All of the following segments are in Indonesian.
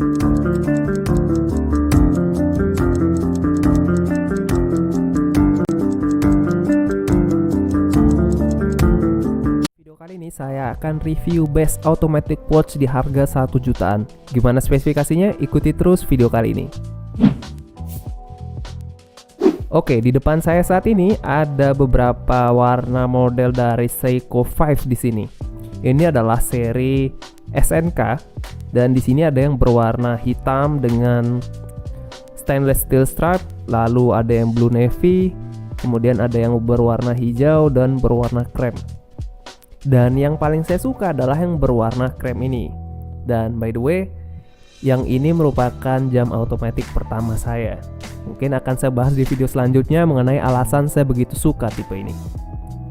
Video kali ini saya akan review best automatic watch di harga 1 jutaan. Gimana spesifikasinya? Ikuti terus video kali ini. Oke, di depan saya saat ini ada beberapa warna model dari Seiko 5 di sini. Ini adalah seri SNK dan di sini ada yang berwarna hitam dengan stainless steel stripe, lalu ada yang blue navy, kemudian ada yang berwarna hijau dan berwarna krem. Dan yang paling saya suka adalah yang berwarna krem ini. Dan by the way, yang ini merupakan jam otomatis pertama saya. Mungkin akan saya bahas di video selanjutnya mengenai alasan saya begitu suka tipe ini.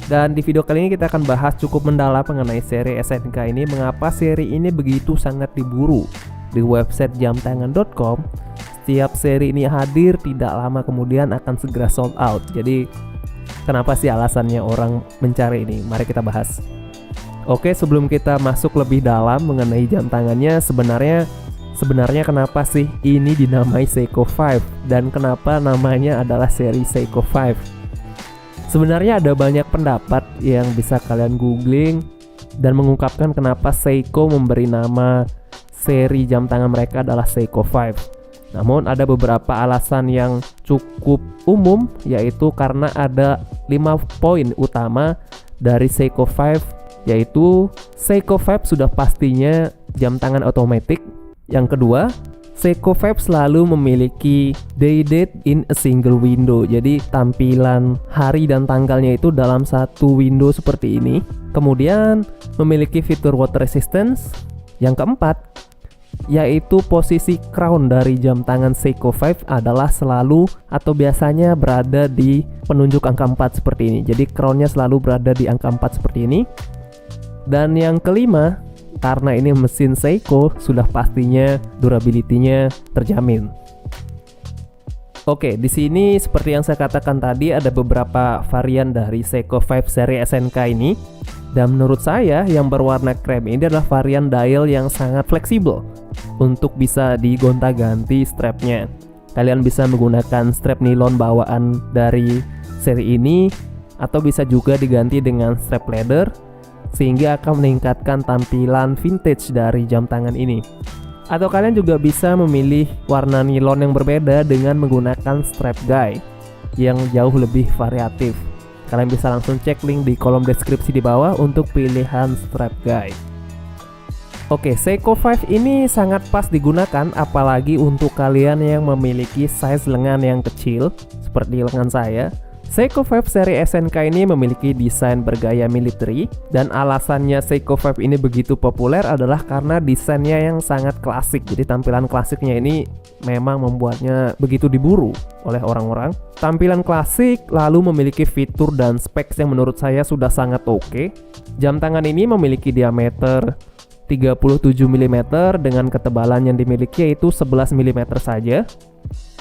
Dan di video kali ini kita akan bahas cukup mendalam mengenai seri SNK ini. Mengapa seri ini begitu sangat diburu. Di website jamtangan.com, setiap seri ini hadir tidak lama kemudian akan segera sold out. Jadi kenapa sih alasannya orang mencari ini? Mari kita bahas. Oke, sebelum kita masuk lebih dalam mengenai jam tangannya, sebenarnya kenapa sih ini dinamai Seiko 5 dan kenapa namanya adalah seri Seiko 5? Sebenarnya ada banyak pendapat yang bisa kalian googling dan mengungkapkan kenapa Seiko memberi nama seri jam tangan mereka adalah Seiko 5. Namun ada beberapa alasan yang cukup umum, yaitu karena ada 5 poin utama dari Seiko 5, yaitu Seiko 5 sudah pastinya jam tangan otomatis. Yang kedua, Seiko 5 selalu memiliki day date in a single window. Jadi tampilan hari dan tanggalnya itu dalam satu window seperti ini. Kemudian memiliki fitur water resistance. Yang keempat, yaitu posisi crown dari jam tangan Seiko 5 adalah selalu atau biasanya berada di penunjuk angka 4 seperti ini. Jadi crownnya selalu berada di angka 4 seperti ini. Dan yang kelima, karena ini mesin Seiko, sudah pastinya durability-nya terjamin. Oke, di sini seperti yang saya katakan tadi ada beberapa varian dari Seiko 5 seri SNK ini. Dan menurut saya yang berwarna krem ini adalah varian dial yang sangat fleksibel untuk bisa digonta-ganti strapnya. Kalian bisa menggunakan strap nilon bawaan dari seri ini atau bisa juga diganti dengan strap leather, sehingga akan meningkatkan tampilan vintage dari jam tangan ini. Atau kalian juga bisa memilih warna nilon yang berbeda dengan menggunakan strap guy yang jauh lebih variatif. Kalian bisa langsung cek link di kolom deskripsi di bawah untuk pilihan strap guy. Oke, Seiko 5 ini sangat pas digunakan apalagi untuk kalian yang memiliki size lengan yang kecil seperti lengan saya. Seiko 5 seri SNK ini memiliki desain bergaya military, dan alasannya Seiko 5 ini begitu populer adalah karena desainnya yang sangat klasik. Jadi tampilan klasiknya ini memang membuatnya begitu diburu oleh orang-orang. Tampilan klasik lalu memiliki fitur dan specs yang menurut saya sudah sangat oke. Jam tangan ini memiliki diameter 37 mm dengan ketebalan yang dimiliki yaitu 11 mm saja.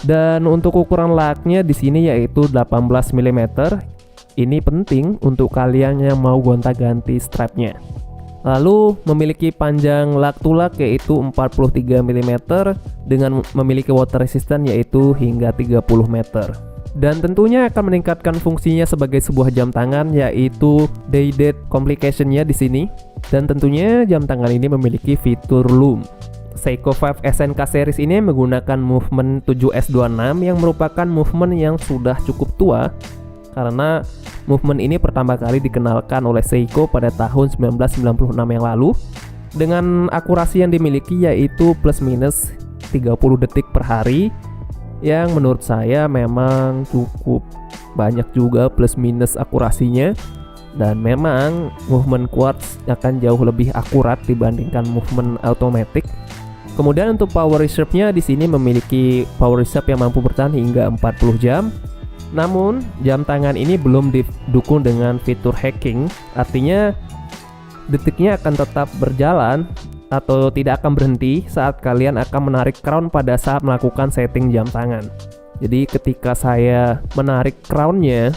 Dan untuk ukuran laknya di sini yaitu 18 mm. Ini penting untuk kalian yang mau gonta-ganti strapnya. Lalu memiliki panjang lak to lak yaitu 43 mm dengan memiliki water resistant yaitu hingga 30 meter. Dan tentunya akan meningkatkan fungsinya sebagai sebuah jam tangan yaitu day date complication-nya di sini. Dan tentunya jam tangan ini memiliki fitur loom. Seiko 5 SNK series ini menggunakan movement 7S26 yang merupakan movement yang sudah cukup tua karena movement ini pertama kali dikenalkan oleh Seiko pada tahun 1996 yang lalu dengan akurasi yang dimiliki yaitu plus minus 30 detik per hari, yang menurut saya memang cukup banyak juga plus minus akurasinya. Dan memang movement quartz akan jauh lebih akurat dibandingkan movement automatic. Kemudian untuk power reserve-nya di sini memiliki power reserve yang mampu bertahan hingga 40 jam. Namun, jam tangan ini belum didukung dengan fitur hacking, artinya detiknya akan tetap berjalan atau tidak akan berhenti saat kalian akan menarik crown pada saat melakukan setting jam tangan. Jadi ketika saya menarik crownnya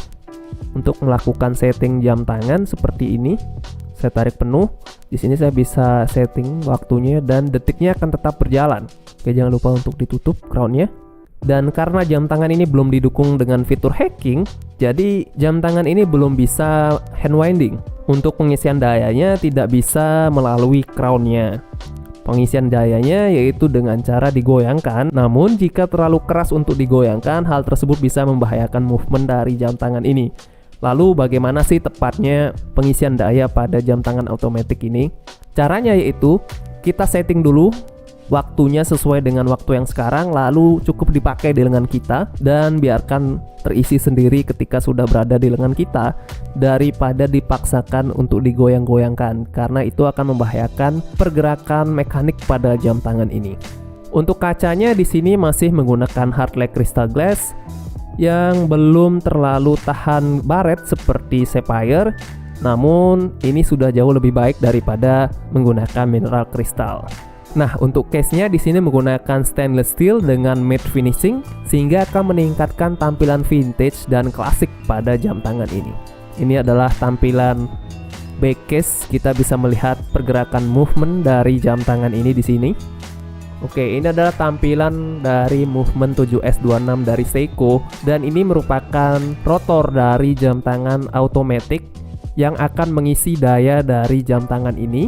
untuk melakukan setting jam tangan seperti ini, saya tarik penuh. Di sini saya bisa setting waktunya dan detiknya akan tetap berjalan. Oke, jangan lupa untuk ditutup crownnya. Dan karena jam tangan ini belum didukung dengan fitur hacking, jadi jam tangan ini belum bisa hand winding. Untuk pengisian dayanya tidak bisa melalui crownnya. Pengisian dayanya yaitu dengan cara digoyangkan. Namun jika terlalu keras untuk digoyangkan, hal tersebut bisa membahayakan movement dari jam tangan ini. Lalu bagaimana sih tepatnya pengisian daya pada jam tangan otomatis ini? Caranya yaitu kita setting dulu waktunya sesuai dengan waktu yang sekarang, lalu cukup dipakai di lengan kita dan biarkan terisi sendiri ketika sudah berada di lengan kita, daripada dipaksakan untuk digoyang-goyangkan, karena itu akan membahayakan pergerakan mekanik pada jam tangan ini. Untuk kacanya di sini masih menggunakan hard-like crystal glass yang belum terlalu tahan baret seperti Sapphire, namun ini sudah jauh lebih baik daripada menggunakan mineral crystal. Nah, untuk case-nya di sini menggunakan stainless steel dengan matte finishing, sehingga akan meningkatkan tampilan vintage dan klasik pada jam tangan ini. Ini adalah tampilan back case. Kita bisa melihat pergerakan movement dari jam tangan ini di sini. Oke, ini adalah tampilan dari movement 7S26 dari Seiko, dan ini merupakan rotor dari jam tangan automatic yang akan mengisi daya dari jam tangan ini.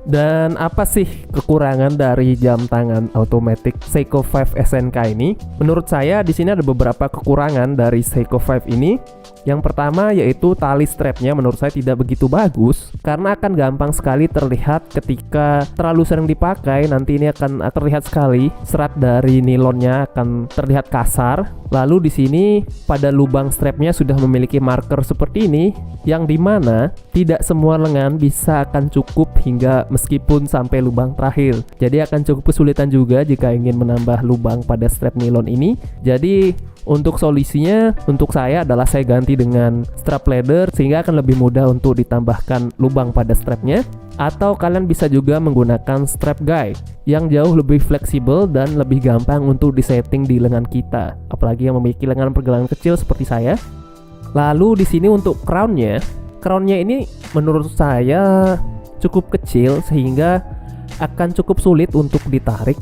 Dan apa sih kekurangan dari jam tangan otomatis Seiko 5 SNK ini? Menurut saya di sini ada beberapa kekurangan dari Seiko 5 ini. Yang pertama yaitu tali strapnya menurut saya tidak begitu bagus, karena akan gampang sekali terlihat ketika terlalu sering dipakai. Nanti ini akan terlihat sekali serat dari nilonnya akan terlihat kasar. Lalu di sini pada lubang strapnya sudah memiliki marker seperti ini, yang dimana tidak semua lengan bisa akan cukup hingga meskipun sampai lubang terakhir. Jadi akan cukup kesulitan juga jika ingin menambah lubang pada strap nilon ini. Jadi untuk solusinya, untuk saya adalah saya ganti dengan strap leather, sehingga akan lebih mudah untuk ditambahkan lubang pada strapnya. Atau kalian bisa juga menggunakan strap guy yang jauh lebih fleksibel dan lebih gampang untuk disetting di lengan kita, apalagi yang memiliki lengan pergelangan kecil seperti saya. Lalu di sini untuk crownnya ini menurut saya cukup kecil, sehingga akan cukup sulit untuk ditarik.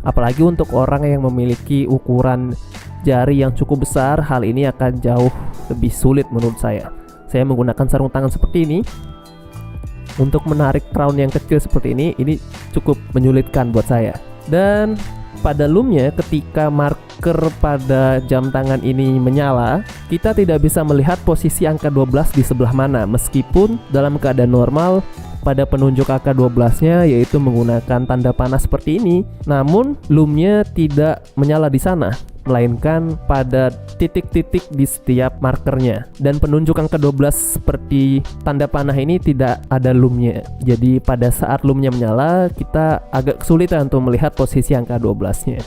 Apalagi untuk orang yang memiliki ukuran jari yang cukup besar, hal ini akan jauh lebih sulit menurut saya. Saya menggunakan sarung tangan seperti ini. Untuk menarik crown yang kecil seperti ini cukup menyulitkan buat saya. Dan pada loomnya, ketika marker pada jam tangan ini menyala, kita tidak bisa melihat posisi angka 12 di sebelah mana, meskipun dalam keadaan normal pada penunjuk angka 12-nya yaitu menggunakan tanda panah seperti ini. Namun loomnya tidak menyala di sana, melainkan pada titik-titik di setiap markernya. Dan penunjuk angka 12 seperti tanda panah ini tidak ada loomnya. Jadi pada saat loomnya menyala, kita agak kesulitan untuk melihat posisi angka 12-nya.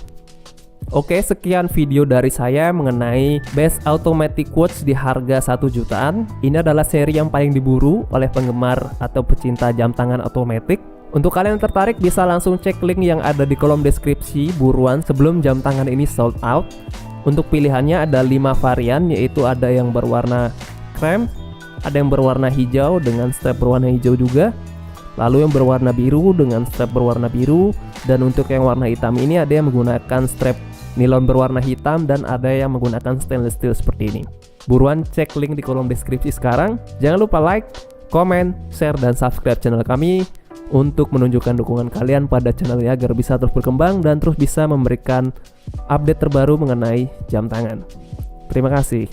Oke, sekian video dari saya mengenai best automatic watch di harga 1 jutaan. Ini adalah seri yang paling diburu oleh penggemar atau pecinta jam tangan otomatis. Untuk kalian yang tertarik bisa langsung cek link yang ada di kolom deskripsi buruan sebelum jam tangan ini sold out. Untuk pilihannya ada 5 varian, yaitu ada yang berwarna krem, ada yang berwarna hijau dengan strap berwarna hijau juga, lalu yang berwarna biru dengan strap berwarna biru, dan untuk yang warna hitam ini ada yang menggunakan strap nilon berwarna hitam dan ada yang menggunakan stainless steel seperti ini. Buruan cek link di kolom deskripsi sekarang. Jangan lupa like, komen, share, dan subscribe channel kami untuk menunjukkan dukungan kalian pada channel ini agar bisa terus berkembang dan terus bisa memberikan update terbaru mengenai jam tangan. Terima kasih.